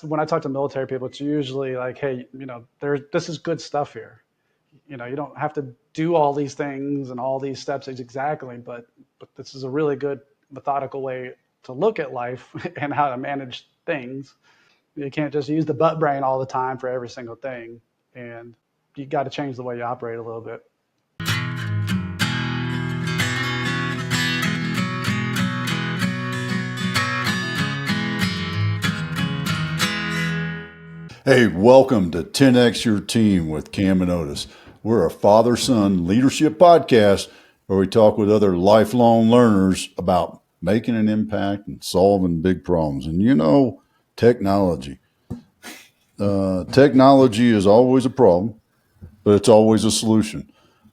when I talk to military people, it's usually like, hey, this is good stuff here. You don't have to do all these things and all these steps exactly, but this is a really good methodical way to look at life and how to manage things. You can't just use the butt brain all the time for every single thing, and you got to change the way you operate a little bit. Hey, welcome to 10X Your Team with Cam and Otis. We're a father-son leadership podcast where we talk with other lifelong learners about making an impact and solving big problems. And technology. Technology is always a problem, but it's always a solution.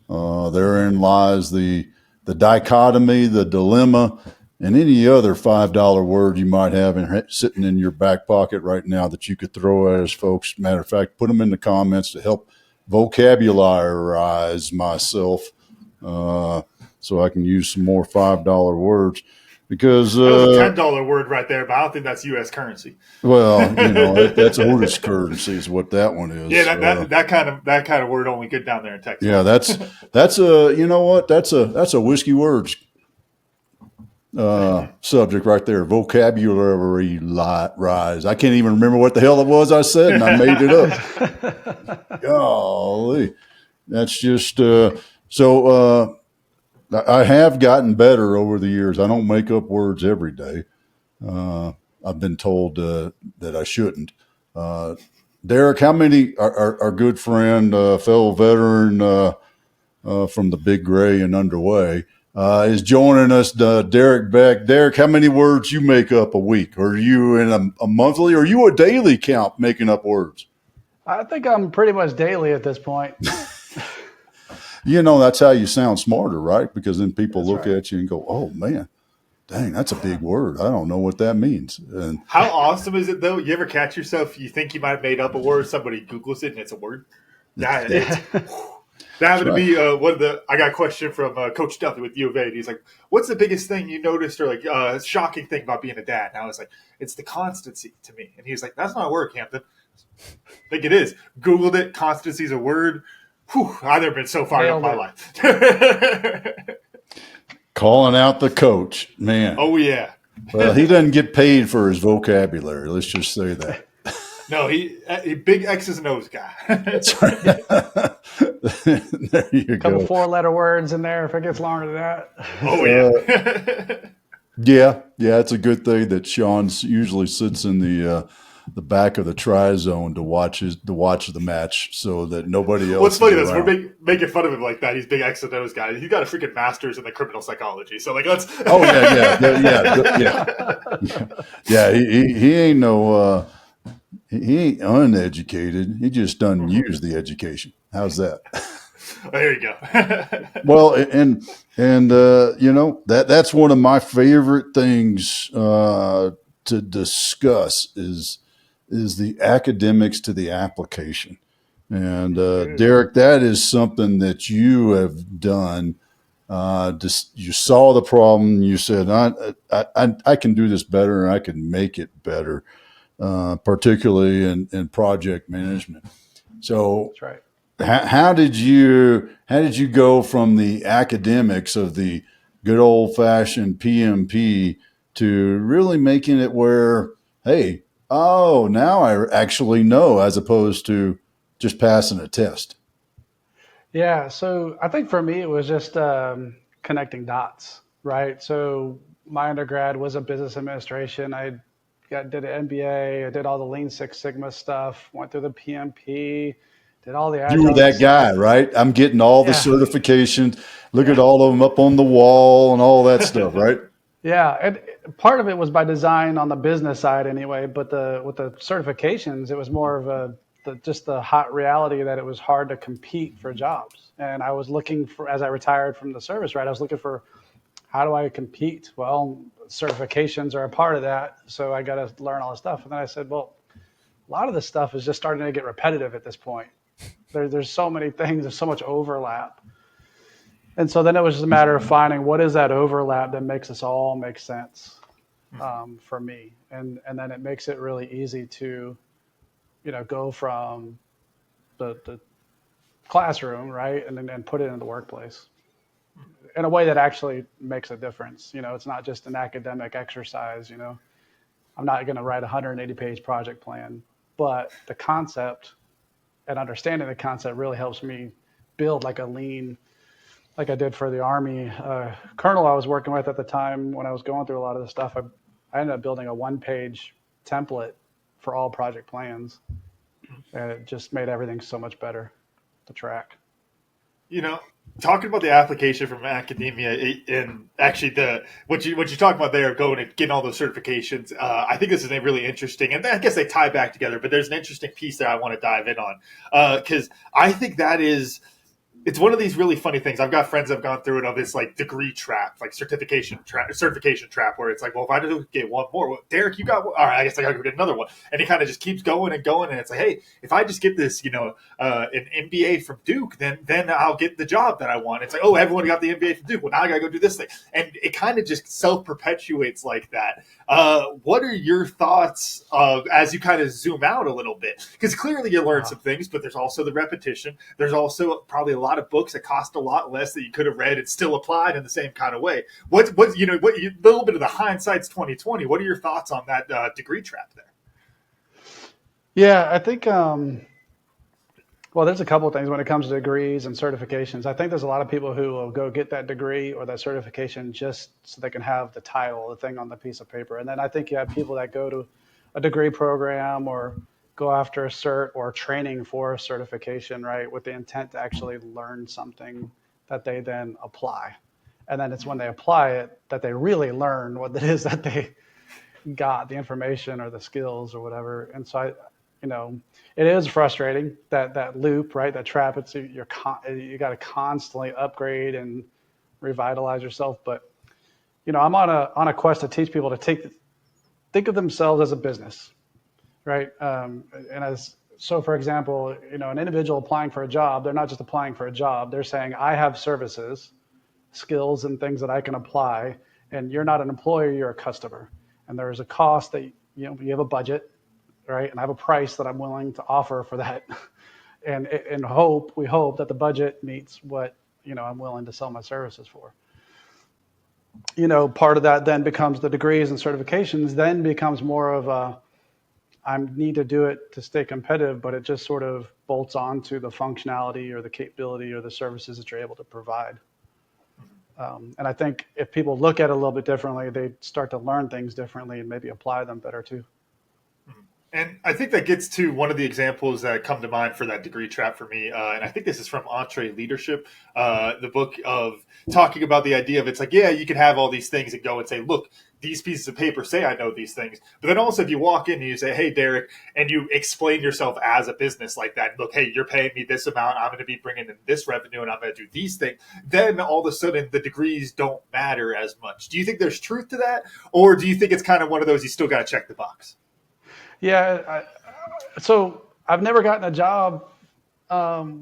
Therein lies the dichotomy, the dilemma, and any other $5 word you might have sitting in your back pocket right now that you could throw at us, folks. Matter of fact, put them in the comments to help vocabularize myself so I can use some more $5 words. Because that was a $10 word right there, but I don't think that's U.S. currency. Well, that's Otis currency is what that one is. Yeah, that kind of word only good down there in Texas. Yeah, that's a whiskey words subject right there. Vocabulary rise. I can't even remember what the hell it was I said, and I made it up. Golly, that's just so. I have gotten better over the years. I don't make up words every day. I've been told that I shouldn't. Derek, how many our good friend, fellow veteran from the Big Gray and Underway, is joining us, Derek Beck. Derek, how many words you make up a week? Or are you in a monthly? Or are you a daily count making up words? I think I'm pretty much daily at this point. That's how you sound smarter, right? Because then people look at you and go, oh, man, dang, that's a big word. I don't know what that means. And how awesome is it, though? You ever catch yourself, you think you might have made up a word, somebody Googles it, and it's a word? That happened to be I got a question from Coach Duffy with U of A. And he's like, what's the biggest thing you noticed or shocking thing about being a dad? And I was like, it's the constancy to me. And he's like, that's not a word, Hampton. I think it is. Googled it. Constancy is a word. Whew, I've never been so fired up in my life. Calling out the coach, man. Oh, yeah. Well, he doesn't get paid for his vocabulary. Let's just say that. No, he big X's and O's guy. That's right. There you go. A couple 4-letter words in there if it gets longer than that. Oh, yeah. Yeah, it's a good thing that Sean usually sits in the back of the tri-zone to watch the match so that nobody else. What's funny is we're making fun of him like that. He's big X and O's guy. He's got a freaking master's in the criminal psychology. So let's. Oh yeah. He ain't no. He ain't uneducated. He just doesn't use the education. How's that? There you go. Well, and that's one of my favorite things to discuss is the academics to the application. And Derek, that is something that you have done. You saw the problem. You said, I can do this better. And I can make it better, particularly in project management. So that's right. How did you go from the academics of the good old fashioned PMP to really making it where, hey, now I actually know, as opposed to just passing a test? Yeah, so I think for me it was just connecting dots, right? So my undergrad was a business administration. I did an MBA. I did all the Lean Six Sigma stuff. Went through the PMP. Did all the You were that guy, right? I'm getting all the certifications. Look at all of them up on the wall and all that stuff, right? Yeah, and part of it was by design on the business side anyway, but with the certifications, it was more of just the hot reality that it was hard to compete for jobs. And I was looking for, as I retired from the service, right, I was looking for, how do I compete? Well, certifications are a part of that, so I got to learn all this stuff. And then I said, well, a lot of this stuff is just starting to get repetitive at this point. There's so many things, there's so much overlap. And so then it was just a matter of finding what is that overlap that makes us all make sense. for me, and then it makes it really easy to go from the classroom, right, and then put it in the workplace in a way that actually makes a difference. It's not just an academic exercise. I'm not going to write a 180-page project plan, but the concept and understanding the concept really helps me build like a lean, like I did for the Army colonel I was working with at the time when I was going through a lot of this stuff. I ended up building a one-page template for all project plans, and it just made everything so much better to track. You know, talking about the application from academia and actually what you talk about there, going and getting all those certifications. I think this is really interesting, and I guess they tie back together. But there's an interesting piece that I want to dive in on because I think that is. It's one of these really funny things. I've got friends that have gone through it of this like degree trap, like certification trap, where it's like, well, if I just get one more, well, Derek, you got one. All right, I guess I got to go get another one, and it kind of just keeps going and going, and it's like, hey, if I just get this, an MBA from Duke, then I'll get the job that I want. It's like, oh, everyone got the MBA from Duke, well, now I got to go do this thing, and it kind of just self perpetuates like that. What are your thoughts as you kind of zoom out a little bit? Because clearly you learn some things, but there's also the repetition. There's also probably a lot of books that cost a lot less that you could have read and still applied in the same kind of way. What a little bit of the hindsight's 2020. What are your thoughts on that degree trap there? Yeah, I think well, there's a couple of things when it comes to degrees and certifications. I think there's a lot of people who will go get that degree or that certification just so they can have the title, the thing on the piece of paper. And then I think you have people that go to a degree program or go after a cert or training for a certification, right, with the intent to actually learn something that they then apply. And then it's when they apply it that they really learn what it is that they got, the information or the skills or whatever. And so it is frustrating that loop, right? That trap. It's you got to constantly upgrade and revitalize yourself. But I'm on a quest to teach people to think of themselves as a business, right? For example, an individual applying for a job, they're not just applying for a job. They're saying, I have services, skills, and things that I can apply. And you're not an employer, you're a customer. And there is a cost that, you have a budget, right? And I have a price that I'm willing to offer for that. And we hope that the budget meets what, I'm willing to sell my services for. Part of that then becomes the degrees and certifications, then becomes more of I need to do it to stay competitive, but it just sort of bolts on to the functionality or the capability or the services that you're able to provide. And I think if people look at it a little bit differently, they start to learn things differently and maybe apply them better too. And I think that gets to one of the examples that come to mind for that degree trap for me. And I think this is from Entre Leadership, the book of talking about the idea of it's like, yeah, you can have all these things and go and say, look, these pieces of paper say I know these things. But then also if you walk in and you say, hey, Derek, and you explain yourself as a business like that, look, hey, you're paying me this amount. I'm going to be bringing in this revenue and I'm going to do these things. Then all of a sudden the degrees don't matter as much. Do you think there's truth to that? Or do you think it's kind of one of those you still got to check the box? Yeah. So I've never gotten a job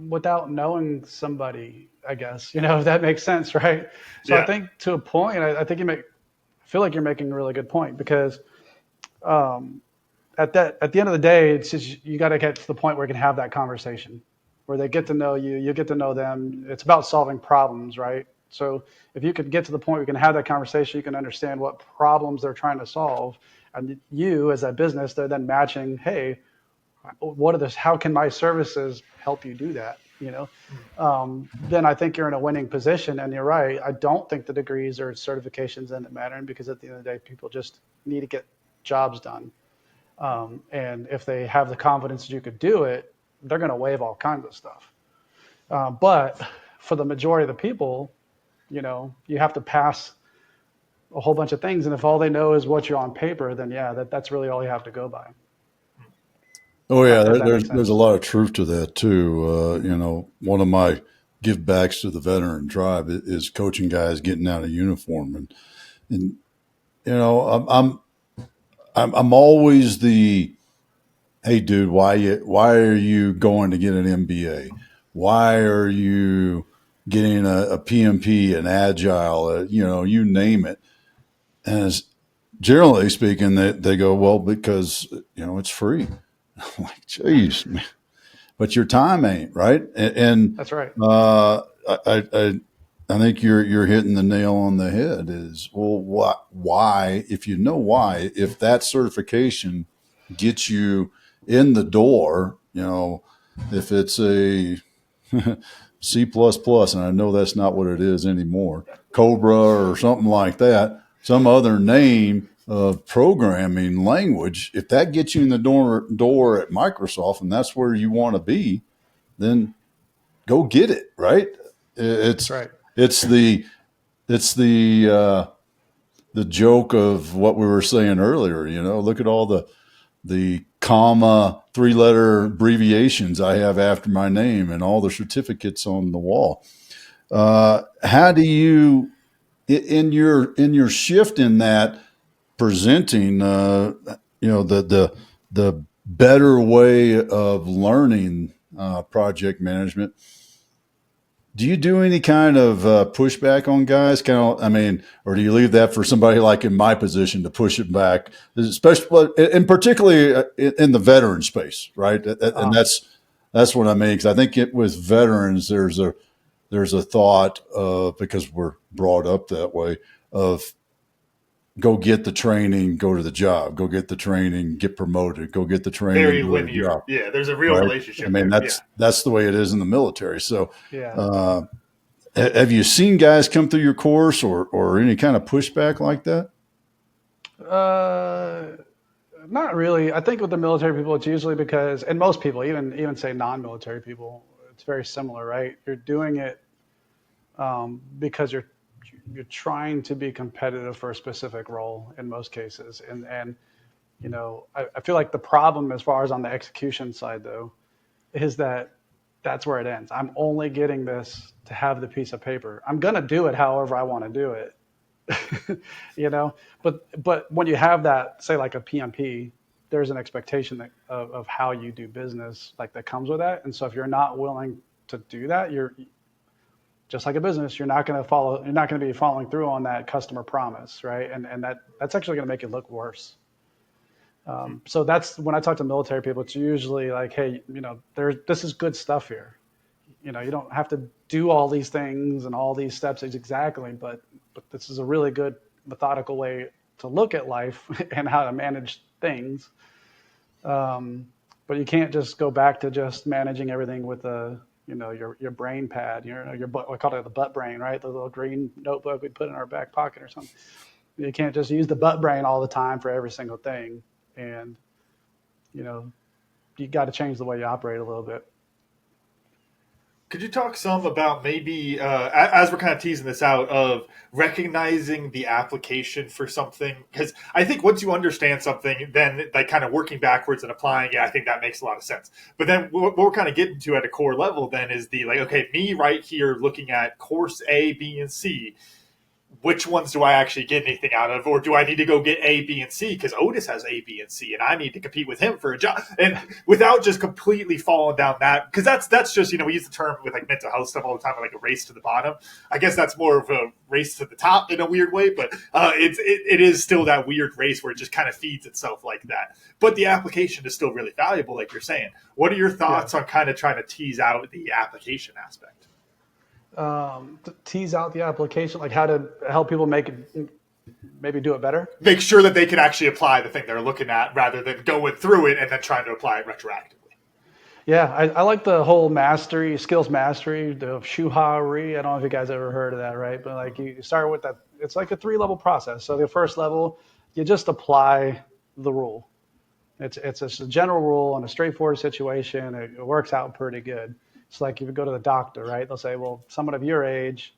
without knowing somebody, I guess, if that makes sense, right? So yeah. I think to a point, I think I feel like you're making a really good point because at the end of the day, it's just, you got to get to the point where you can have that conversation where they get to know you, you get to know them. It's about solving problems, right? So if you could get to the point where you can have that conversation, you can understand what problems they're trying to solve. And you as a business, they're then matching, hey, how can my services help you do that? Then I think you're in a winning position. And you're right. I don't think the degrees or certifications end up mattering because at the end of the day, people just need to get jobs done. And if they have the confidence that you could do it, they're going to waive all kinds of stuff. But for the majority of the people, you have to pass a whole bunch of things. And if all they know is what you're on paper, then yeah, that's really all you have to go by. Oh yeah. There's a lot of truth to that too. One of my give backs to the veteran tribe is coaching guys getting out of uniform. And I'm always the, hey dude, why are you going to get an MBA? Why are you getting a PMP, an agile, you name it? And generally speaking, they go, well, because it's free. I'm like, geez, man. But your time ain't right. And That's right. I think you're hitting the nail on the head. Is well, why? If you know why, if that certification gets you in the door, if it's a C++, and I know that's not what it is anymore, Cobra or something like that, some other name of programming language, if that gets you in the door at Microsoft and that's where you want to be, then go get it, right? That's It's right. it's the it's the joke of what we were saying earlier. Look at all the comma 3-letter abbreviations I have after my name and all the certificates on the wall. How do you, in your shift in that, presenting the better way of learning project management? Do you do any kind of pushback on guys? Or do you leave that for somebody like in my position to push it back, especially and particularly in the veteran space, right? And that's what I mean, because I think with veterans there's a thought of, because we're brought up that way, of go get the training, go to the job, go get the training, get promoted, go get the training, Very go to the linear. job, Yeah, there's a real right? relationship there. Yeah. That's the way it is in the military. So. Yeah. Uh, have you seen guys come through your course or any kind of pushback like that? Uh, Not really. I think with the military people, it's usually because, and most people, even say non-military people, it's very similar, right? You're doing it because you're trying to be competitive for a specific role in most cases, and I feel like the problem as far as on the execution side though is that that's where it ends. I'm only getting this to have the piece of paper. I'm gonna do it however I want to do it, but when you have that, say like a PMP, there's an expectation of how you do business like that comes with that. And so if you're not willing to do that, you're just like a business, you're not going to be following through on that customer promise, right? And that's actually going to make it look worse. So that's when I talk to military people, it's usually like, hey, this is good stuff here. You don't have to do all these things and all these steps exactly, but this is a really good methodical way to look at life and how to manage things. But you can't just go back to just managing everything with your brain pad, your butt, we call it the butt brain, right? The little green notebook we put in our back pocket or something. You can't just use the butt brain all the time for every single thing. And, you got to change the way you operate a little bit. Could you talk some about maybe, as we're kind of teasing this out, of recognizing the application for something? Because I think once you understand something, then like kind of working backwards and applying it, I think that makes a lot of sense. But then what we're kind of getting to at a core level then is the like, okay, me right here looking at course A, B, and C, which ones do I actually get anything out of, or do I need to go get A, B, and C because Otis has A, B, and C, and I need to compete with him for a job, and without just completely falling down that, because that's just we use the term with like mental health stuff all the time, like a race to the bottom. I guess that's more of a race to the top in a weird way, but it is still that weird race where it just kind of feeds itself like that. But the application is still really valuable, like you're saying. What are your thoughts on kind of trying to tease out the application aspect? To tease out the application, like how to help people maybe do it better. Make sure that they can actually apply the thing they're looking at rather than going through it and then trying to apply it retroactively. Yeah, I like the whole skills mastery, the shuhari. I don't know if you guys ever heard of that, right? But like you start with that, it's like a 3-level process. So the first level, you just apply the rule. It's just a general rule on a straightforward situation. It works out pretty good. It's like if you go to the doctor, right? They'll say, well, someone of your age,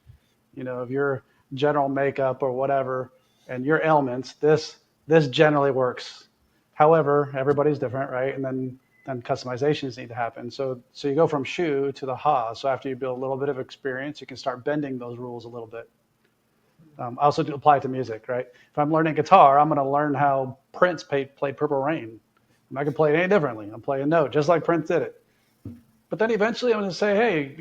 of your general makeup or whatever, and your ailments, this generally works. However, everybody's different, right? And then customizations need to happen. So you go from shu to the ha. So after you build a little bit of experience, you can start bending those rules a little bit. I also do apply it to music, right? If I'm learning guitar, I'm going to learn how Prince played Purple Rain. I'm not going to play it any differently. I'm playing a note just like Prince did it. But then eventually I'm going to say, hey,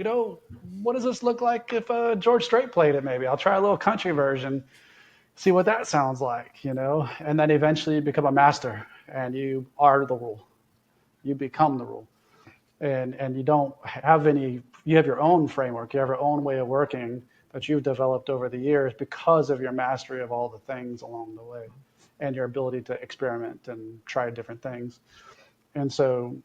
what does this look like if George Strait played it maybe? I'll try a little country version. see what that sounds like, and then eventually you become a master and you are the rule. You become the rule. And you don't have you have your own framework, you have your own way of working that you've developed over the years because of your mastery of all the things along the way and your ability to experiment and try different things. And so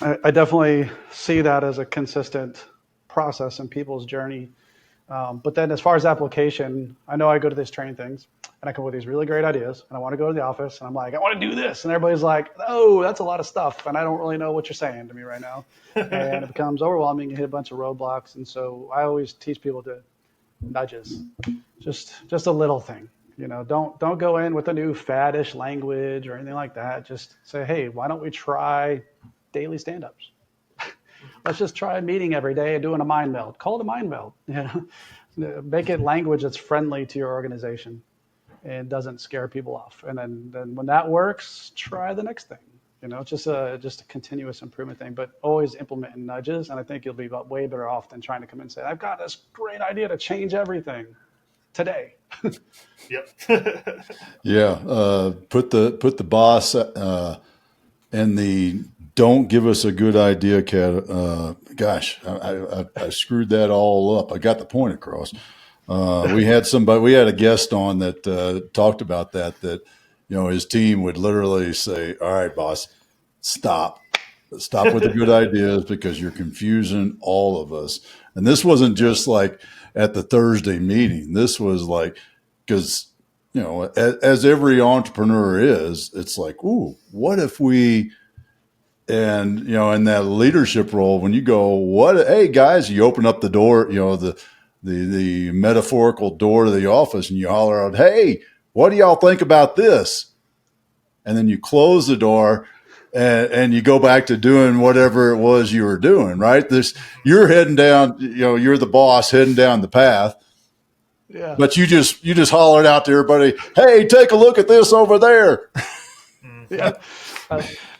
I definitely see that as a consistent process in people's journey. But then as far as application, I know I go to these training things and I come up with these really great ideas and I want to go to the office and I'm like, I want to do this. And everybody's like, oh, that's a lot of stuff. And I don't really know what you're saying to me right now. And it becomes overwhelming. You hit a bunch of roadblocks. And so I always teach people to nudges, just a little thing. Don't go in with a new faddish language or anything like that. Just say, hey, why don't we try daily stand-ups? Let's just try meeting every day and doing a mind meld. Call it a mind meld. Make it language that's friendly to your organization and doesn't scare people off. And then when that works, try the next thing. It's just a continuous improvement thing, but always implementing nudges. And I think you'll be way better off than trying to come in and say, I've got this great idea to change everything today. Yep. Yeah. Put the boss and the don't give us a good idea gosh, I screwed that all up. I got the point across. We had a guest on that talked about that his team would literally say, all right, boss, stop with the good ideas because you're confusing all of us. And this wasn't just like at the Thursday meeting. This was like, because, as every entrepreneur is, it's like, ooh, what if we, and, in that leadership role, when you go, hey guys, you open up the door, the metaphorical door to the office and you holler out, hey, what do y'all think about this? And then you close the door and you go back to doing whatever it was you were doing, right? You're heading down, you're the boss heading down the path. Yeah. But you just hollered out to everybody, hey, take a look at this over there. Yeah.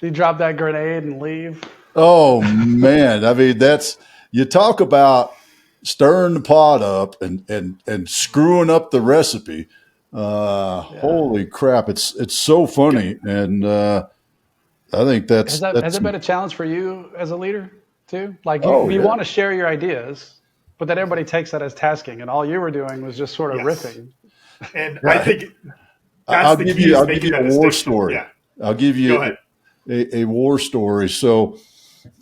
You drop that grenade and leave. Oh man. I mean, you talk about stirring the pot up and screwing up the recipe. Holy crap. It's so funny. And, I think has it been a challenge for you as a leader too? Like you want to share your ideas, but then everybody takes that as tasking, and all you were doing was just sort of riffing. And I think I'll give you a war story. Yeah. I'll give you a war story. So,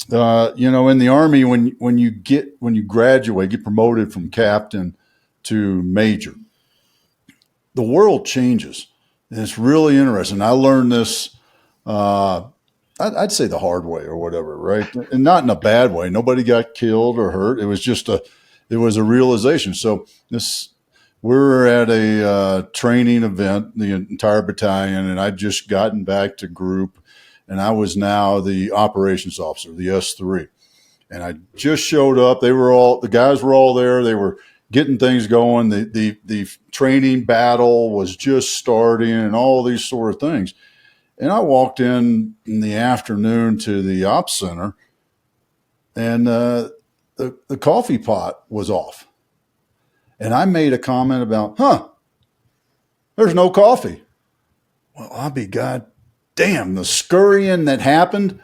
in the Army, when you graduate, get promoted from captain to major, the world changes. And it's really interesting. I learned this, I'd say the hard way or whatever, right? And not in a bad way. Nobody got killed or hurt. It was just a realization. So we're at a training event, the entire battalion, and I'd just gotten back to group, and I was now the operations officer, the S3. And I just showed up. The guys were all there. They were getting things going. The training battle was just starting and all these sort of things. And I walked in the afternoon to the ops center, and the coffee pot was off. And I made a comment about, there's no coffee. Well, I'll be God damn, the scurrying that happened.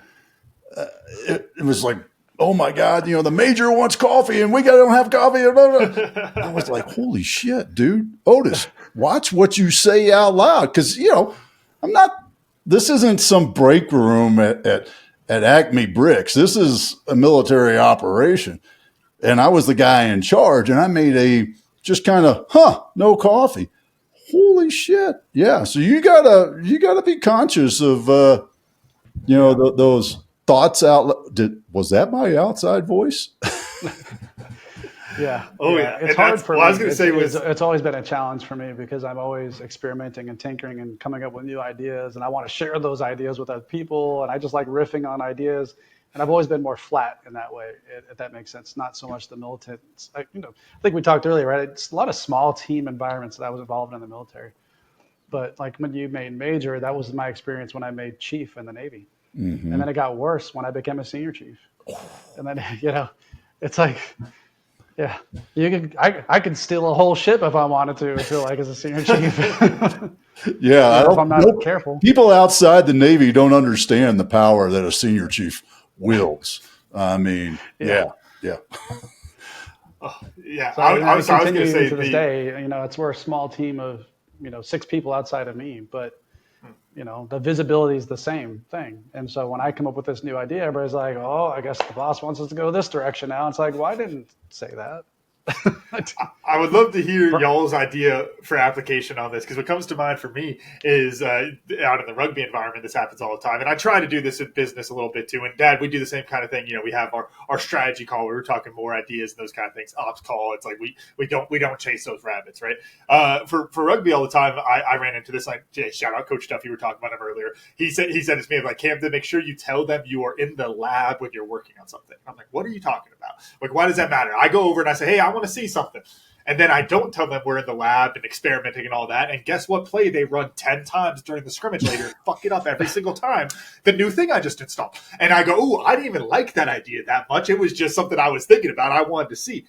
It was like, oh my God, the major wants coffee and we don't have coffee. I was like, holy shit, dude. Otis, watch what you say out loud. Cause this isn't some break room at Acme Bricks. This is a military operation. And I was the guy in charge, and I made just kind of, no coffee. Holy shit. Yeah. So you gotta be conscious of, those thoughts out. Was that my outside voice? Yeah. Oh yeah. It's hard for me. I was going to say it's always been a challenge for me because I'm always experimenting and tinkering and coming up with new ideas, and I want to share those ideas with other people, and I just like riffing on ideas. And I've always been more flat in that way, if that makes sense. Not so much the militant. I think we talked earlier, right? It's a lot of small team environments that I was involved in the military. But like when you made major, that was my experience when I made chief in the Navy. Mm-hmm. And then it got worse when I became a senior chief. And then, it's like Yeah, I could steal a whole ship if I wanted to. I feel like as a senior chief, Yeah, I if I'm don't not know. careful. People outside the Navy don't understand the power that a senior chief wields. I mean, Yeah. yeah. Oh, yeah, So I it so I was going to continue say to this day. It's we're a small team of 6 people outside of me, but the visibility is the same thing. And so when I come up with this new idea, everybody's like, "Oh, I guess the boss wants us to go this direction now." It's like, well, I didn't say that. I would love to hear y'all's idea for application on this, because what comes to mind for me is out in the rugby environment, this happens all the time. And I try to do this in business a little bit too. And Dad, we do the same kind of thing. We have our strategy call where we're talking more ideas and those kind of things. Ops call, it's like we don't chase those rabbits, right? For rugby all the time, I ran into this. Like, shout out Coach Duffy, we were talking about him earlier. He said to me, like, Camden, make sure you tell them you are in the lab when you're working on something. I'm like, what are you talking about? Like, why does that matter? I go over and I say, hey, I want to see something. And then I don't tell them we're in the lab and experimenting and all that. And guess what play they run 10 times during the scrimmage later and fuck it up every single time? The new thing I just installed. And I go, ooh, I didn't even like that idea that much. It was just something I was thinking about. I wanted to see.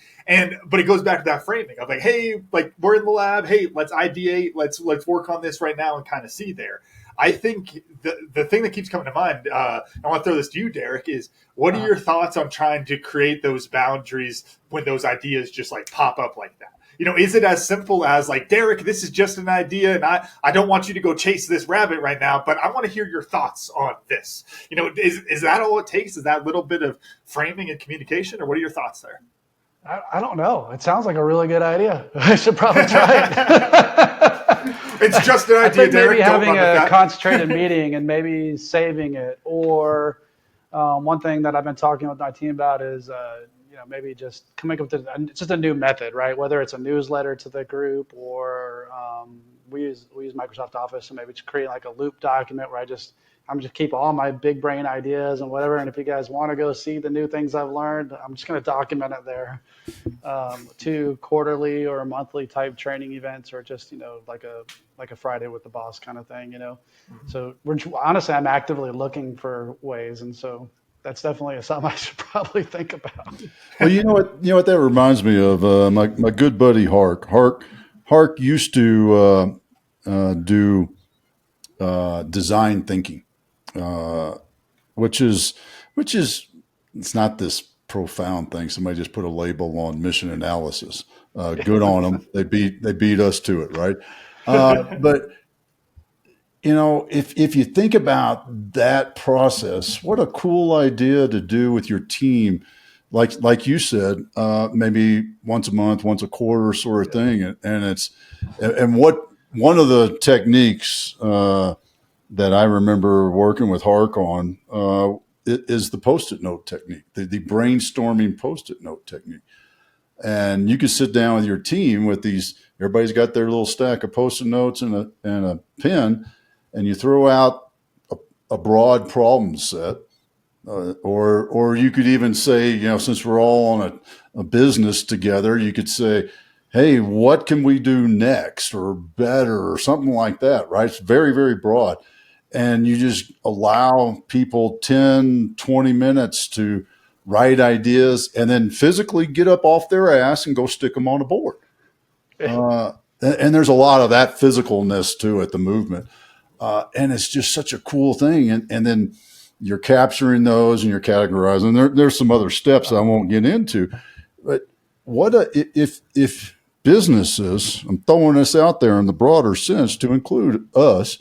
But it goes back to that framing of like, hey, like we're in the lab. Hey, let's ideate. Let's work on this right now and kind of see there. I think the thing that keeps coming to mind, I want to throw this to you, Derek, is what are your thoughts on trying to create those boundaries when those ideas just like pop up like that? Is it as simple as like, Derek, this is just an idea and I don't want you to go chase this rabbit right now, but I want to hear your thoughts on this. Is that all it takes? Is that little bit of framing and communication, or what are your thoughts there? I don't know. It sounds like a really good idea. I should probably try it. It's just an idea, I think Derek. maybe Don't having run with a that. concentrated meeting and maybe saving it, or one thing that I've been talking with my team about is maybe just coming up with just a new method, right? Whether it's a newsletter to the group, or we use Microsoft Office, and maybe just create like a loop document where I'm just keep all my big brain ideas and whatever. And if you guys want to go see the new things I've learned, I'm just going to document it there. 2 quarterly or monthly type training events, or just like a Friday with the boss kind of thing. So honestly, I'm actively looking for ways, and so that's definitely something I should probably think about. Well, you know what that reminds me of. My good buddy Hark used to do design thinking, which is it's not this profound thing. Somebody just put a label on mission analysis. Good on them. They beat us to it, right? But if you think about that process, what a cool idea to do with your team. Like you said, maybe once a month, once a quarter sort of thing. And what one of the techniques that I remember working with Hark on is the Post-it note technique, the brainstorming Post-it note technique. And you could sit down with your team with these. Everybody's got their little stack of Post-it notes and a pen, and you throw out a broad problem set. Or you could even say, since we're all on a business together, you could say, hey, what can we do next or better or something like that, right? It's very, very broad. And you just allow people 10, 20 minutes to write ideas and then physically get up off their ass and go stick them on a board. And there's a lot of that physicalness to it, the movement. And it's just such a cool thing. And then you're capturing those and you're categorizing. There's some other steps I won't get into. But if businesses, I'm throwing this out there in the broader sense to include us,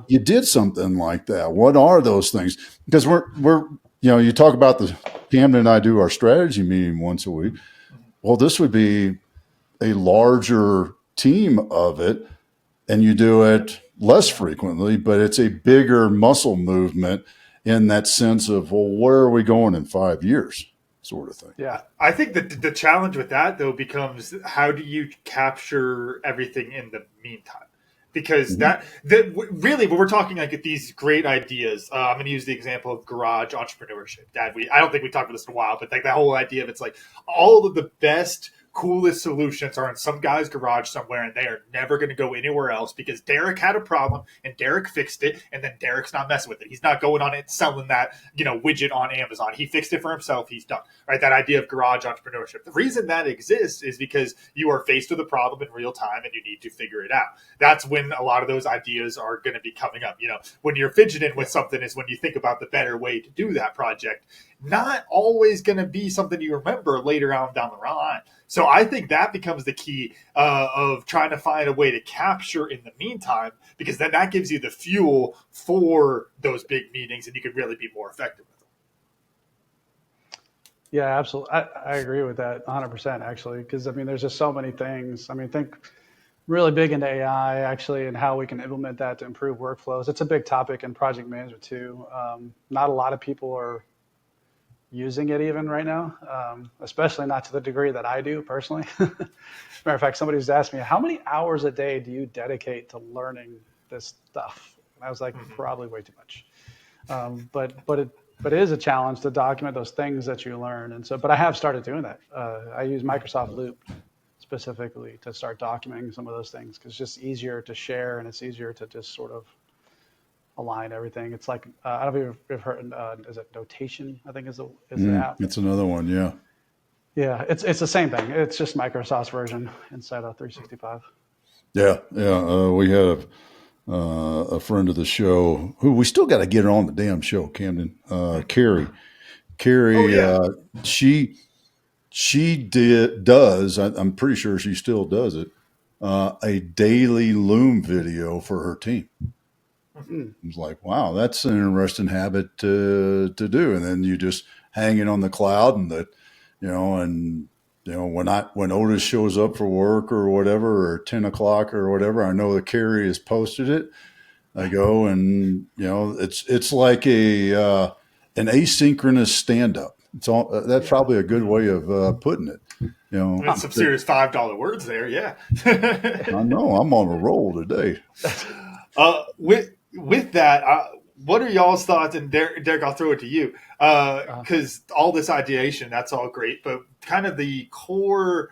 you did something like that. What are those things? Because we're you talk about the Camden and I do our strategy meeting once a week. Well, this would be a larger team of it, and you do it less frequently, but it's a bigger muscle movement in that sense of, well, where are we going in 5 years, sort of thing. Yeah. I think that the challenge with that though becomes, how do you capture everything in the meantime? Because really, when we're talking like these great ideas, I'm going to use the example of garage entrepreneurship. Dad, I don't think we talked about this in a while, but like that whole idea of it's like all of the best coolest solutions are in some guy's garage somewhere, and they are never going to go anywhere else because Derek had a problem and Derek fixed it, and then Derek's not messing with it. He's not going on it selling that widget on Amazon. He fixed it for himself. He's done. Right? That idea of garage entrepreneurship. The reason that exists is because you are faced with a problem in real time and you need to figure it out. That's when a lot of those ideas are going to be coming up. When you're fidgeting with something is when you think about the better way to do that project. Not always going to be something you remember later on down the line. So I think that becomes the key of trying to find a way to capture in the meantime, because then that gives you the fuel for those big meetings and you can really be more effective with them. Yeah, absolutely. I agree with that 100% actually, because there's just so many things. Think really big into AI actually and how we can implement that to improve workflows. It's a big topic in project management too. Not a lot of people are using it even right now, especially not to the degree that I do personally. Matter of fact, somebody was asking me, how many hours a day do you dedicate to learning this stuff? And I was like, probably way too much. But it is a challenge to document those things that you learn. And so, but I have started doing that. I use Microsoft Loop specifically to start documenting some of those things because it's just easier to share and it's easier to just sort of align everything. It's like I don't know if you've heard. Is it Notation? I think is the app. It's another one. Yeah. Yeah, it's the same thing. It's just Microsoft's version inside of 365. Yeah. We had a friend of the show who we still got to get her on the damn show, Camden. Carrie. Oh, yeah. She does. I'm pretty sure she still does it. A daily Loom video for her team. It's like, wow, that's an interesting habit to do. And then you just hang it on the cloud and when Otis shows up for work or whatever, or 10 o'clock or whatever, I know that Carrie has posted it. I go and, it's like an asynchronous stand up. It's all, that's probably a good way of putting it. That's some serious $5 words there. Yeah. I know I'm on a roll today. With that, what are y'all's thoughts? And Derek, I'll throw it to you because all this ideation, that's all great, but kind of the core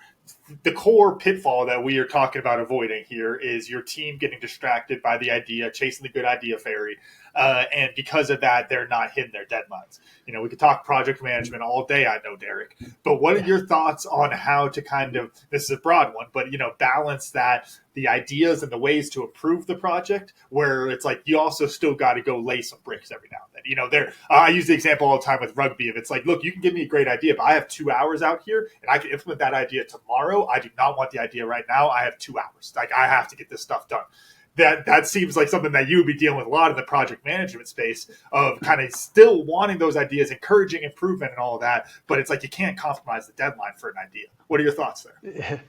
pitfall that we are talking about avoiding here is your team getting distracted by the idea, chasing the good idea fairy. And because of that, they're not hitting their deadlines. We could talk project management all day, I know, Derek, but what are your thoughts on how to kind of, this is a broad one, but, balance that, the ideas and the ways to improve the project, where it's like, you also still got to go lay some bricks every now and then. I use the example all the time with rugby. If it's like, look, you can give me a great idea, but I have 2 hours out here and I can implement that idea tomorrow. I do not want the idea right now. I have 2 hours. Like, I have to get this stuff done. That seems like something that you would be dealing with a lot in the project management space of kind of still wanting those ideas, encouraging improvement and all of that. But it's like, you can't compromise the deadline for an idea. What are your thoughts there?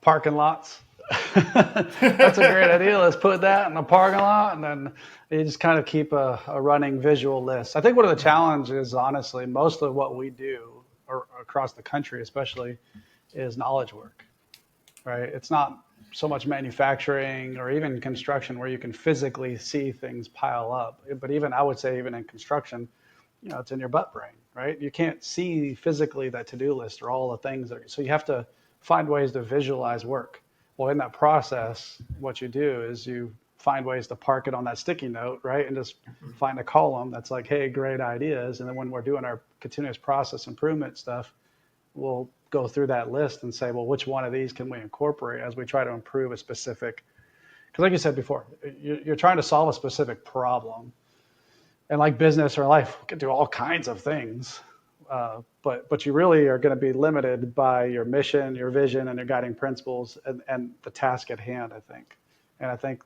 Parking lots. That's a great idea. Let's put that in the parking lot. And then you just kind of keep a running visual list. I think one of the challenges, honestly, most of what we do across the country, especially, is knowledge work, right? It's not so much manufacturing or even construction where you can physically see things pile up. But I would say even in construction, it's in your butt brain, right? You can't see physically that to-do list or all the things so you have to find ways to visualize work. Well, in that process, what you do is you find ways to park it on that sticky note, right? And just find a column that's like, hey, great ideas. And then when we're doing our continuous process improvement stuff, we'll go through that list and say, well, which one of these can we incorporate as we try to improve a specific, because like you said before, you're trying to solve a specific problem. And like business or life, we can do all kinds of things. But you really are going to be limited by your mission, your vision, and your guiding principles and the task at hand, I think. And I think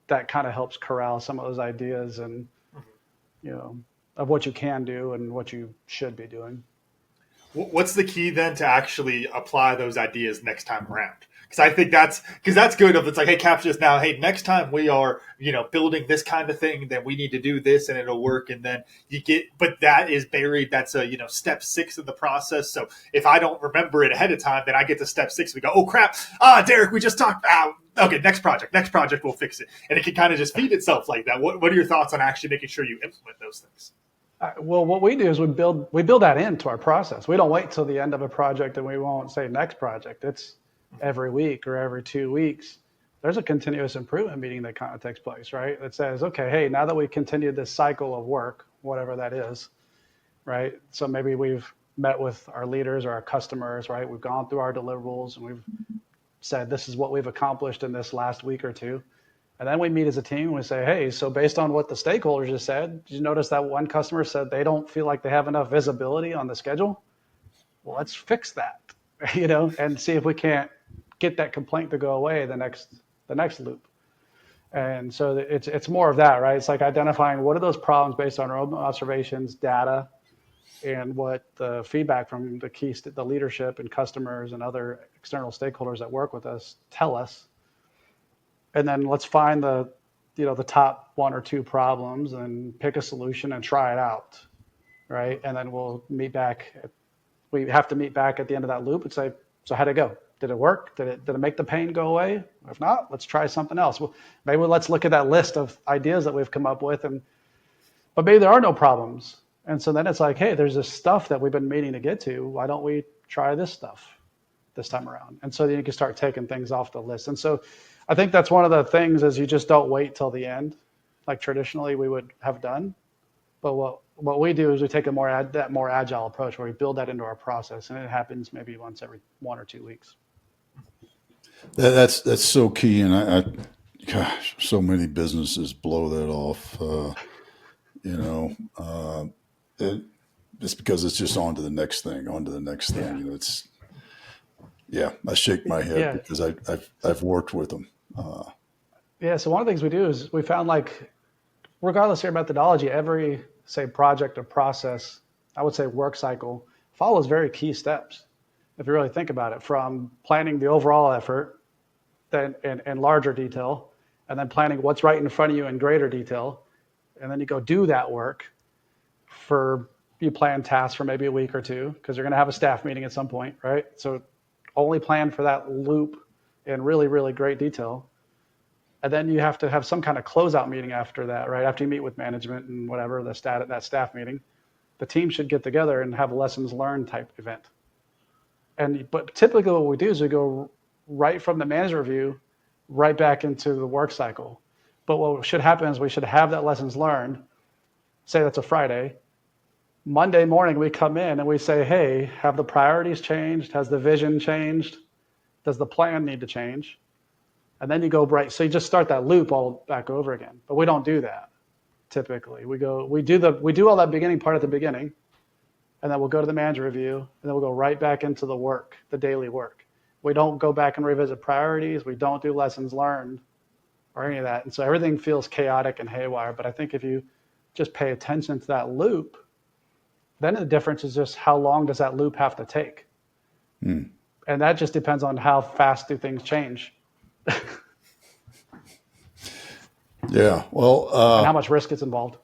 that kind of helps corral some of those ideas and, of what you can do and what you should be doing. What's the key then to actually apply those ideas next time around? Because I think that's good. If it's like, hey, capture this now. Hey, next time we are, building this kind of thing, then we need to do this and it'll work. And then but that is buried. That's a, step 6 of the process. So if I don't remember it ahead of time, then I get to step 6. We go, oh crap. Derek, we just talked about, okay, next project, we'll fix it. And it can kind of just feed itself like that. What are your thoughts on actually making sure you implement those things? Well, what we do is we build that into our process. We don't wait till the end of a project and we won't say next project. It's every week or every 2 weeks. There's a continuous improvement meeting that kind of takes place, right? That says, okay, hey, now that we continued this cycle of work, whatever that is, right? So maybe we've met with our leaders or our customers, right? We've gone through our deliverables and we've said this is what we've accomplished in this last week or two. And then we meet as a team and we say, hey, so based on what the stakeholders just said, did you notice that one customer said they don't feel like they have enough visibility on the schedule? Well, let's fix that, and see if we can't get that complaint to go away the next loop. And so it's more of that, right? It's like identifying what are those problems based on our own observations, data, and what the feedback from the leadership and customers and other external stakeholders that work with us tell us, and then let's find the top one or two problems and pick a solution and try it out, right? And then we'll meet back. We have to meet back at the end of that loop and say, so how'd it go? Did it work? Did it make the pain go away? If not, let's try something else. Well, maybe let's look at that list of ideas that we've come up with, but maybe there are no problems. And so then it's like, hey, there's this stuff that we've been meaning to get to. Why don't we try this stuff this time around? And so then you can start taking things off the list. And so I think that's one of the things is you just don't wait till the end, like traditionally we would have done. But what we do is we take that more agile approach where we build that into our process, and it happens maybe once every 1 or 2 weeks. That's so key, and gosh, so many businesses blow that off. You know, it's because it's just on to the next thing, on to the next thing. Yeah. It's I shake my head Yeah. because I've worked with them. Yeah. So one of the things we do is we found like, regardless of your methodology, every say project or process, I would say work cycle follows very key steps. If you really think about it, from planning the overall effort, then in larger detail, and then planning what's right in front of you in greater detail, and then you go do that work you plan tasks for maybe a week or two because you're going to have a staff meeting at some point, right? So only plan for that loop in really, really great detail. And then you have to have some kind of closeout meeting after that, right? After you meet with management and whatever, that staff meeting, the team should get together and have a lessons learned type event. But typically what we do is we go right from the manager review right back into the work cycle. But what should happen is we should have that lessons learned, say that's a Friday. Monday morning we come in and we say, hey, have the priorities changed? Has the vision changed? Does the plan need to change? And then you go right. So you just start that loop all back over again. But we don't do that typically. We do all that beginning part at the beginning, and then we'll go to the manager review, and then we'll go right back into the work, the daily work. We don't go back and revisit priorities. We don't do lessons learned or any of that. And so everything feels chaotic and haywire. But I think if you just pay attention to that loop, then the difference is just how long does that loop have to take? And that just depends on how fast do things change. Yeah. Well, and how much risk is involved.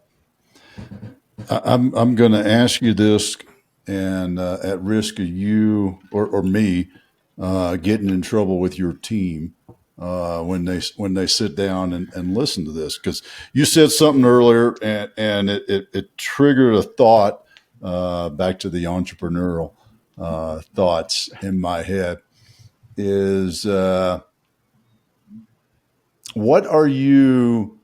I'm going to ask you this, and at risk of you or me getting in trouble with your team when they sit down and listen to this, because you said something earlier and it triggered a thought back to the entrepreneurial thoughts in my head. Is what are you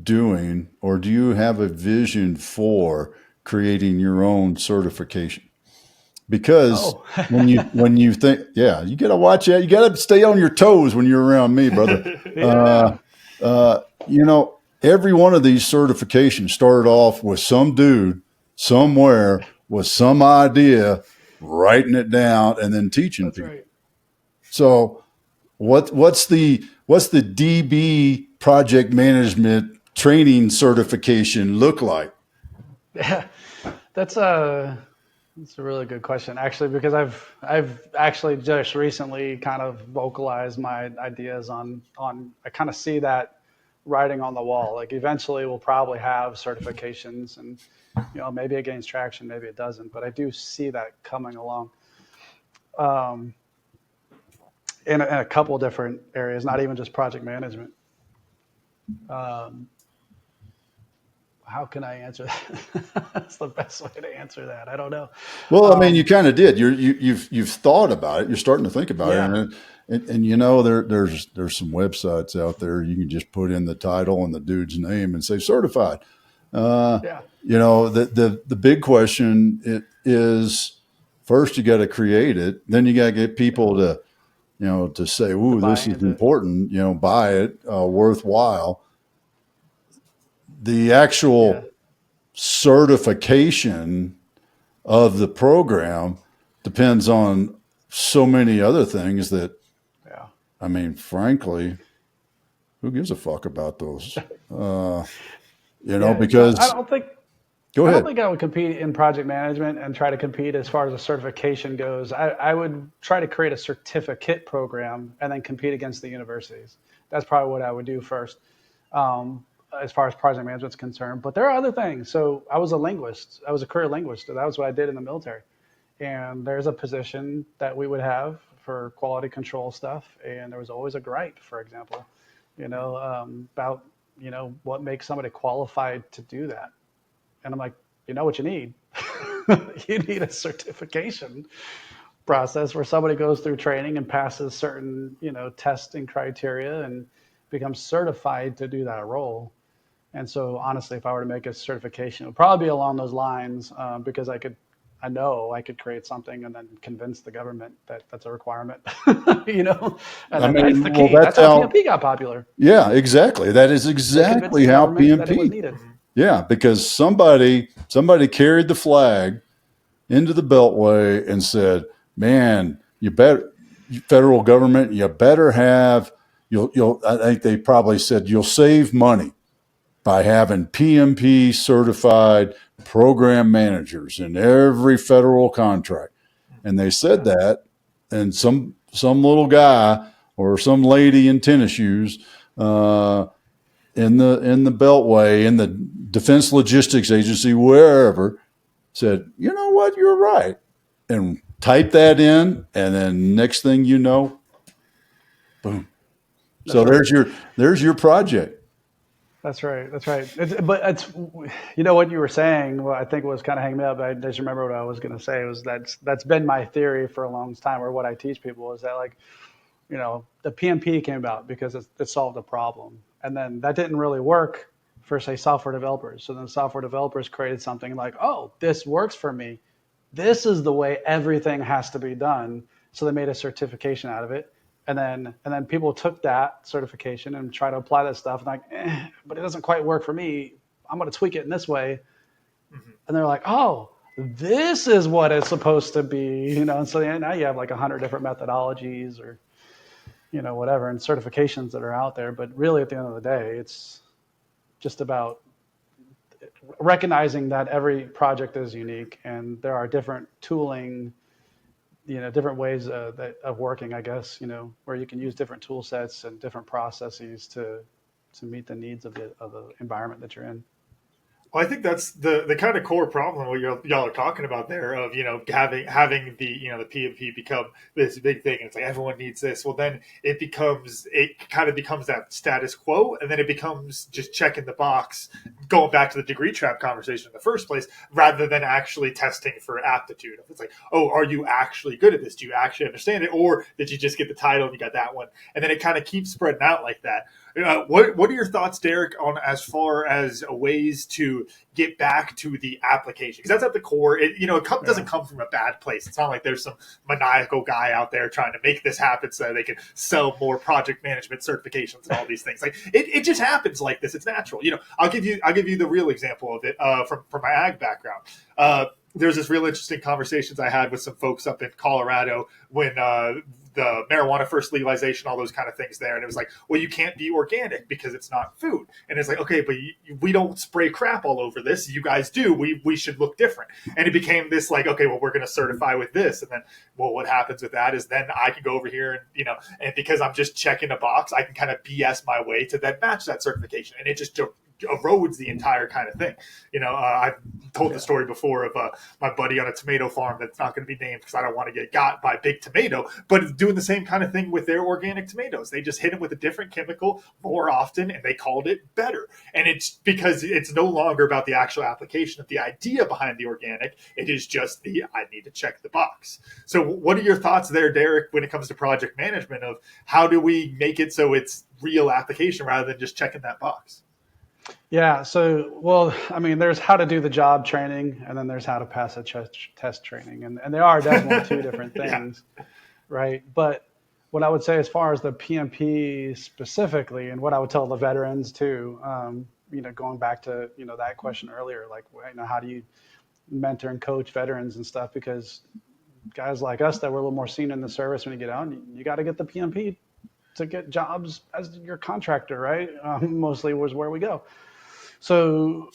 doing, or do you have a vision for creating your own certification? Because when you think, you got to watch out. You got to stay on your toes when you're around me, brother. Every one of these certifications started off with some dude somewhere with some idea, writing it down and then teaching That's people. Right. So what's the DB project management training certification look like? Yeah, that's a really good question, actually, because I've actually just recently kind of vocalized my ideas on I kind of see that writing on the wall. Like eventually we'll probably have certifications, and maybe it gains traction, maybe it doesn't, but I do see that coming along. In a couple different areas, not even just project management. how can I answer that? That's the best way to answer that. I don't know. Well, I mean, you Um, kind of did. You've thought about it. You're starting to think about yeah, it, and there's some websites out there you can just put in the title and the dude's name and say certified. Uh, yeah, the big question it is first you got to create it, then you got to get yeah. people to say, To "Ooh, buy this is into it. important." Buy it, worthwhile. The Yeah, actual certification of the program depends on so many other things that, yeah, I mean, frankly, who gives a fuck about those? Uh, yeah. because go I don't ahead. think I would compete in project management and try to compete as far as a certification goes. I would try to create a certificate program and then compete against the universities. That's probably what I would do first, um, as far as project management is concerned. But there are other things. So I was a linguist. I was a career linguist. So that was what I did in the military. And there's a position that we would have for quality control stuff. And there was always a gripe, for example, about what makes somebody qualified to do that. And I'm like, you know what you need? You need a certification Right. process where somebody goes through training and passes certain, testing criteria and becomes certified to do that role. And so, honestly, if I were to make a certification, it would probably be along those lines because I know I could create something and then convince the government that that's a requirement, and I then that's the mean, well, key. that's That's how how, PMP got popular. yeah, exactly. That is They convinced exactly the how government that it was PMP, needed. Mhm. yeah, because somebody carried the flag into the Beltway and said, "Man, you better, federal government, you better have you'll." I think they probably said you'll save money by having PMP certified program managers in every federal contract. And they said Yeah, that, and some little guy or some lady in tennis shoes uh, in the Beltway, in the Defense Logistics Agency, wherever, said, "You know what, you're right," and type that in, and then next thing you know, boom. So that's right. there's your project. That's right. That's right. What you were saying. Well, I think was kind of hanging me up. I just remember what I was going to say was that's been my theory for a long time, or what I teach people is that the PMP came about because it solved a problem, and then that didn't really work for say software developers. So then software developers created something like, oh, this works for me. This is the way everything has to be done. So they made a certification out of it. And then people took that certification and try to apply that stuff and like, but it doesn't quite work for me. I'm going to tweak it in this way. Mhm. And they're like, oh, this is what it's supposed to be. And so now you have like 100 different methodologies or, whatever, and certifications that are out there. But really at the end of the day, it's just about recognizing that every project is unique and there are different tooling, different ways of working, I guess, where you can use different tool sets and different processes to meet the needs of the environment that you're in. Well, I think that's the kind of core problem what y'all are talking about there of having the the PMP become this big thing. And it's like everyone needs this. Well, then it kind of becomes that status quo, and then it becomes just checking the box, going back to the degree trap conversation in the first place, rather than actually testing for aptitude. It's like, oh, are you actually good at this? Do you actually understand it, or did you just get the title and you got that one? And then it kind of keeps spreading out like that. What are your thoughts, Derek, on as far as ways to get back to the application? Because that's at the core. It Yeah. doesn't come from a bad place. It's not like there's some maniacal guy out there trying to make this happen so they can sell more project management certifications and all these things. Like it just happens like this. It's natural. I'll give you the real example of it from my ag background. There's this real interesting conversations I had with some folks up in Colorado when the marijuana first legalization, all those kind of things there. And it was like, well, you can't be organic because it's not food. And it's like, okay, but we don't spray crap all over this. You guys do. We should look different. And it became this like, okay, well, we're going to certify with this. And then, well, what happens with that is then I can go over here and because I'm just checking a box, I can kind of BS my way to then match that certification. And it just erodes the entire kind of thing. I've told the story before of my buddy on a tomato farm that's not going to be named because I don't want to get got by Big Tomato, but it's doing the same kind of thing with their organic tomatoes. They just hit them with a different chemical more often, and they called it better. And it's because it's no longer about the actual application of the idea behind the organic. It is just I need to check the box. So what are your thoughts there, Derek, when it comes to project management of how do we make it so it's real application rather than just checking that box? Yeah. So, well, I mean, there's how to do the job training, and then there's how to pass a test training, and they are definitely two different things, right? But what I would say, as far as the PMP specifically, and what I would tell the veterans too, going back to that question earlier, like how do you mentor and coach veterans and stuff? Because guys like us that were a little more senior in the service, when you get out, you got to get the PMP to get jobs as your contractor, right? Mostly was where we go. So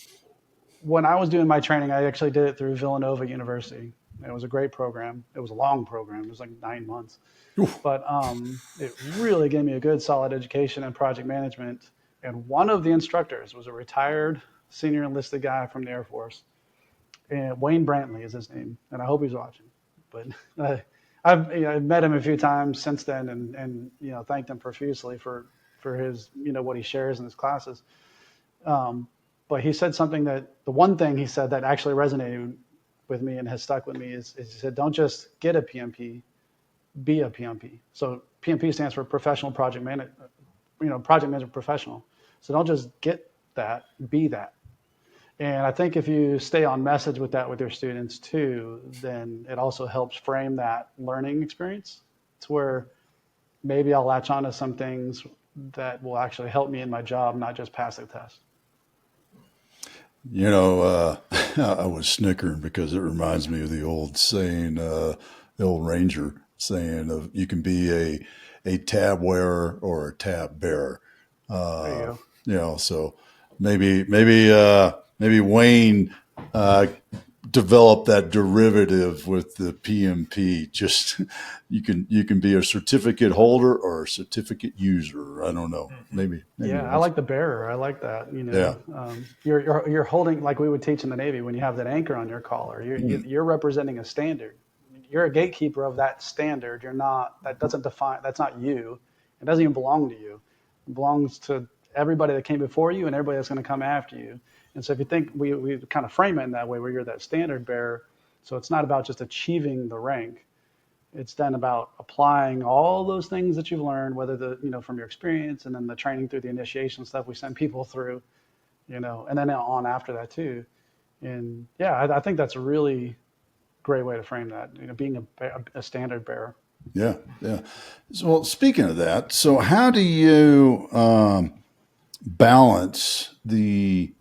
when I was doing my training, I actually did it through Villanova University. It was a great program. It was a long program. It was like 9 months. Oof. But it really gave me a good, solid education in project management. And one of the instructors was a retired senior enlisted guy from the Air Force. And Wayne Brantley is his name. And I hope he's watching. But I've met him a few times since then, and thanked him profusely for his what he shares in his classes. But he said something that the one thing he said that actually resonated with me and has stuck with me is he said, don't just get a PMP, be a PMP. So PMP stands for professional project manager, project management professional. So don't just get that, be that. And I think if you stay on message with that with your students too, then it also helps frame that learning experience. It's where maybe I'll latch on to some things that will actually help me in my job, not just pass the test. I was snickering because it reminds me of the old saying, the old Ranger saying of you can be a tab wearer or a tab bearer. There you go. So maybe Wayne developed that derivative with the PMP. Just you can be a certificate holder or a certificate user. I don't know. Maybe Yeah, I like the bearer. I like that. Yeah. You're holding, like we would teach in the Navy, when you have that anchor on your collar. You're representing a standard. You're a gatekeeper of that standard. You're not. That doesn't define. That's not you. It doesn't even belong to you. It belongs to everybody that came before you and everybody that's going to come after you. And so if you think we kind of frame it in that way, where you're that standard bearer, so it's not about just achieving the rank. It's then about applying all those things that you've learned, whether from your experience, and then the training through the initiation stuff we send people through, and then on after that too. And yeah, I think that's a really great way to frame that, being a standard bearer. Yeah. So, well, speaking of that, so how do you balance the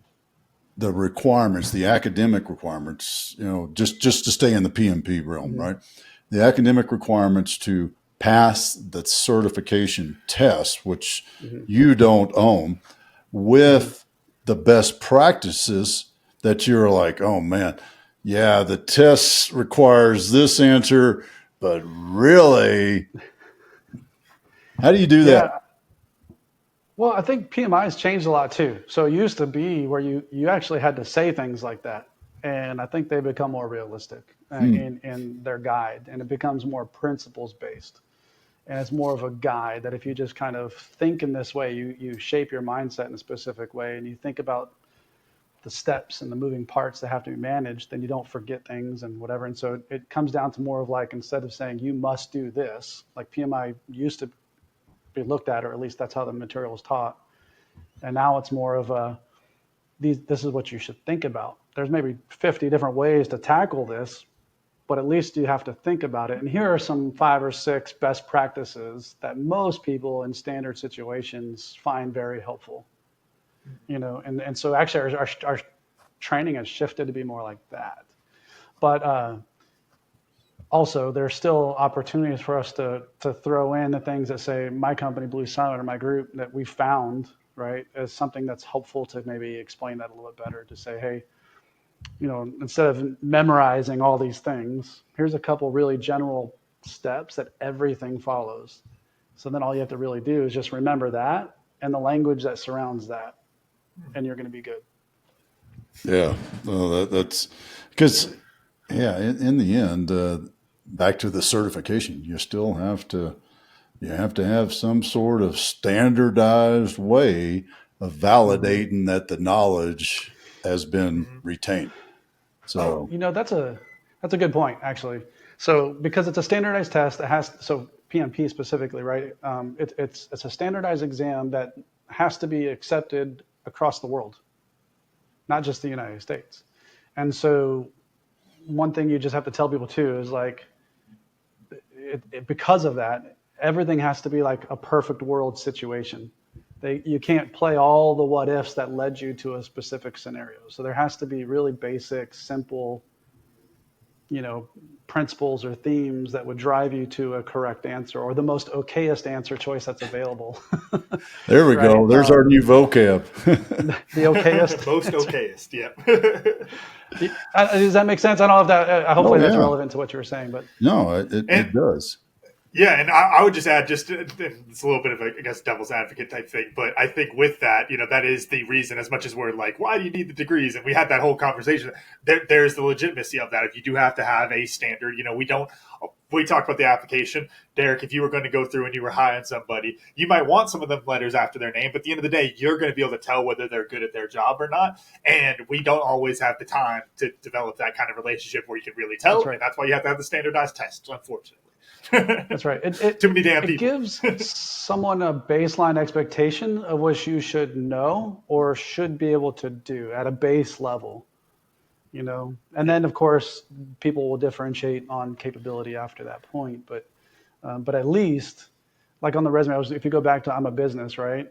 requirements, the academic requirements, just to stay in the PMP realm, right? The academic requirements to pass the certification test, which you don't own, with the best practices that you're like, oh man, yeah, the test requires this answer, but really, how do you do that? Yeah. Well, I think PMI has changed a lot too. So it used to be where you actually had to say things like that. And I think they become more realistic in their guide, and it becomes more principles based. And it's more of a guide that if you just kind of think in this way, you shape your mindset in a specific way, and you think about the steps and the moving parts that have to be managed, then you don't forget things and whatever. And so it comes down to more of like, instead of saying you must do this, like PMI used to be looked at, or at least that's how the material was taught. And now it's more of this is what you should think about. There's maybe 50 different ways to tackle this, but at least you have to think about it. And here are some 5 or 6 best practices that most people in standard situations find very helpful. And so actually our training has shifted to be more like that. But also, there's still opportunities for us to throw in the things that say my company, Blue Silent, or my group, that we found, right, as something that's helpful to maybe explain that a little bit better, to say, hey, instead of memorizing all these things, here's a couple really general steps that everything follows. So then all you have to really do is just remember that and the language that surrounds that. and you're going to be good. Yeah, well, that's because, yeah, in the end, back to the certification, you have to have some sort of standardized way of validating that the knowledge has been retained. Oh, So, That's a good point, actually. So because it's a standardized test, it has so PMP specifically, right? It's a standardized exam that has to be accepted across the world, not just the United States. And so one thing you just have to tell people too is like, because of that, everything has to be like a perfect world situation. You can't play all the what ifs that led you to a specific scenario. So there has to be really basic, simple, principles or themes that would drive you to a correct answer or the most okayest answer choice that's available. there we Right? go. There's our new vocab. The okayest. most okayest. Yeah. Does that make sense? I don't know if that. Oh, Hopefully, that's yeah. relevant to what you were saying. But No, And it does. yeah, and I would just add, just it's a little bit of a, I guess, devil's advocate type thing, but I think with that, that is the reason. As much as we're like, why do you need the degrees? And we had that whole conversation. There's the legitimacy of that. If you do have to have a standard, we don't. We talked about the application, Derek. If you were going to go through and you were hiring somebody, you might want some of them letters after their name, but at the end of the day, you're going to be able to tell whether they're good at their job or not. And we don't always have the time to develop that kind of relationship where you can really tell. that's right. And that's why you have to have the standardized tests, unfortunately. That's right. Too many damn it people. gives someone a baseline expectation of what you should know or should be able to do at a base level. And then of course people will differentiate on capability after that point. But at least, like on the resume, if you go back to I'm a business, right?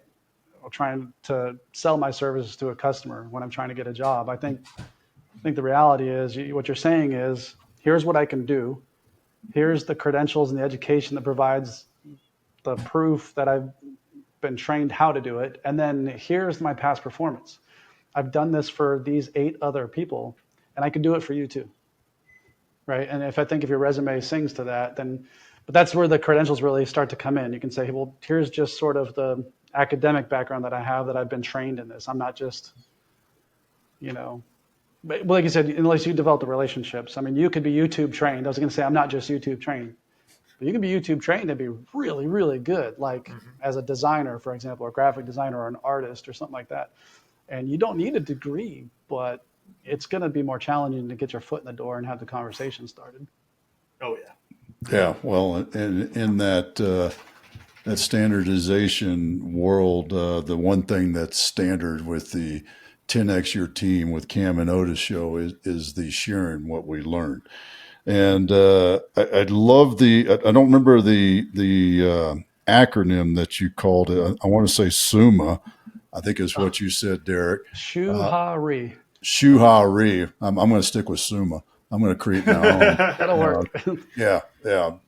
I'm trying to sell my services to a customer when I'm trying to get a job. I think the reality is what you're saying is here's what I can do. Here's the credentials and the education that provides the proof that I've been trained how to do it. And then here's my past performance. I've done this for these 8 other people, and I can do it for you too. Right. And if your resume sings to that, but that's where the credentials really start to come in. You can say, hey, well, here's just sort of the academic background that I have, that I've been trained in this. I'm not just, but like you said, unless you develop the relationships. I mean, you could be YouTube trained. I was going to say, I'm not just YouTube trained. But you can be YouTube trained and be really, really good, like as a designer, for example, or a graphic designer or an artist or something like that. And you don't need a degree, but it's going to be more challenging to get your foot in the door and have the conversation started. Oh, yeah. Yeah, well, in that standardization world, the one thing that's standard with the 10X Your Team with Cam and Otis show is the sharing what we learned. And I love I don't remember the acronym that you called it. I want to say SUMA, I think is what you said, Derek. Shuhari. Shuhari. I'm going to stick with SUMA. I'm going to create my own. That'll work. Yeah,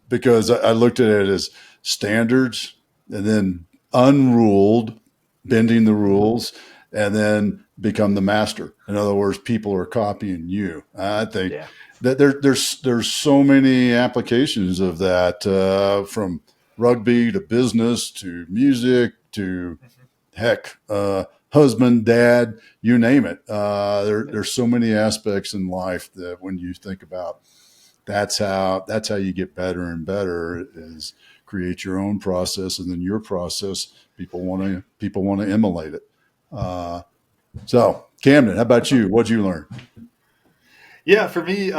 because I looked at it as standards and then unruled, bending the rules, and then become the master. In other words, people are copying you. I think that there's so many applications of that, from rugby to business to music to heck, husband, dad, you name it. There's so many aspects in life that when you think about, that's how you get better and better, is create your own process, and then your process, people want to emulate it. So Camden, how about you? What'd you learn? Yeah, for me,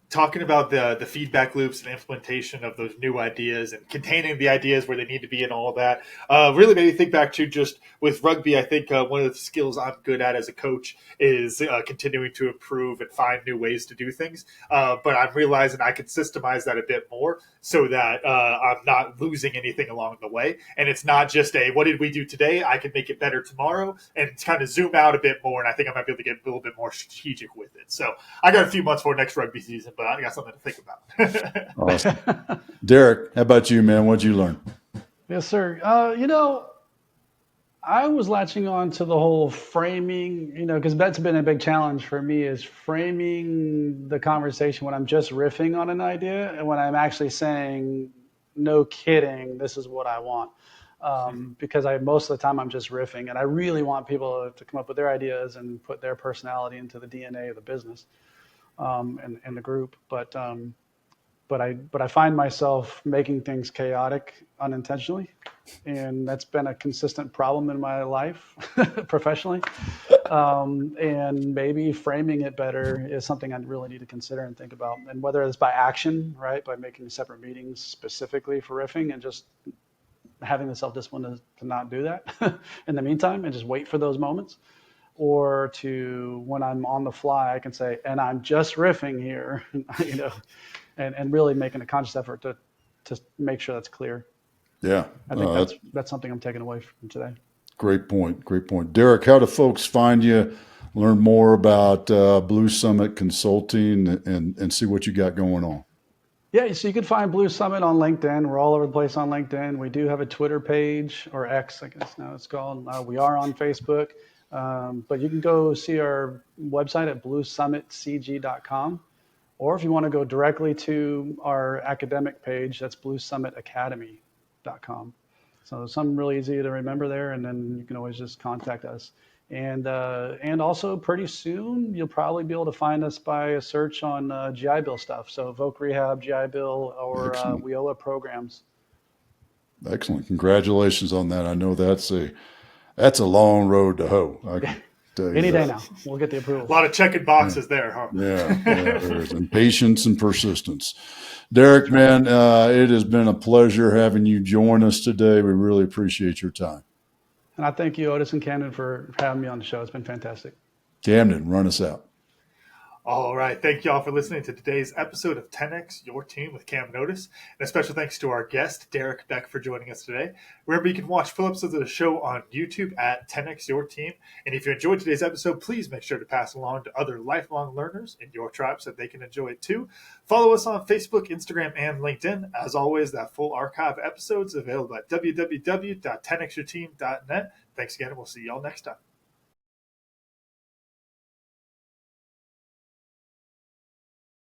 talking about the feedback loops and implementation of those new ideas and containing the ideas where they need to be and all of that really made me think back to just with rugby. I think one of the skills I'm good at as a coach is continuing to improve and find new ways to do things. But I'm realizing I can systemize that a bit more so that I'm not losing anything along the way. And it's not just what did we do today? I can make it better tomorrow, and kind of zoom out a bit more. And I think I might be able to get a little bit more strategic with it. So I got a few months for next rugby season, but I got something to think about. Awesome. Derek, how about you, man? What'd you learn? Yes, sir. I was latching on to the whole framing, because that's been a big challenge for me, is framing the conversation when I'm just riffing on an idea and when I'm actually saying, no kidding, this is what I want. because most of the time I'm just riffing, and I really want people to come up with their ideas and put their personality into the DNA of the business and the group. But I find myself making things chaotic unintentionally, and that's been a consistent problem in my life professionally. And maybe framing it better is something I really need to consider and think about. And whether it's by action, right, by making separate meetings specifically for riffing and just having the self-discipline to not do that in the meantime and just wait for those moments, or to when I'm on the fly, I can say, and I'm just riffing here, and really making a conscious effort to make sure that's clear. Yeah. I think that's something I'm taking away from today. Great point. Great point. Derek, how do folks find you, learn more about Blue Summit Consulting, and see what you got going on? Yeah, so you can find Blue Summit on LinkedIn. We're all over the place on LinkedIn. We do have a Twitter page, or X, I guess now it's called. We are on Facebook. But you can go see our website at bluesummitcg.com. Or if you want to go directly to our academic page, that's bluesummitacademy.com. So something really easy to remember there, and then you can always just contact us. And also pretty soon you'll probably be able to find us by a search on GI Bill stuff. So Voc Rehab, GI Bill, or WIOA programs. Excellent. Congratulations on that. I know that's a long road to hoe. I can tell you Any day that. now, we'll get the approval. A lot of checking boxes there, huh? Yeah, there's and patience and persistence. Derek, man, it has been a pleasure having you join us today. We really appreciate your time. And I thank you, Otis and Camden, for having me on the show. It's been fantastic. Camden, run us out. All right. Thank you all for listening to today's episode of 10X, Your Team with Camden and Otis. And a special thanks to our guest, Derek Beck, for joining us today. Remember, you can watch full episodes of the show on YouTube at 10X Your Team. And if you enjoyed today's episode, please make sure to pass along to other lifelong learners in your tribe so they can enjoy it too. Follow us on Facebook, Instagram, and LinkedIn. As always, that full archive of episodes is available at www.10xyourteam.net. Thanks again, and we'll see you all next time.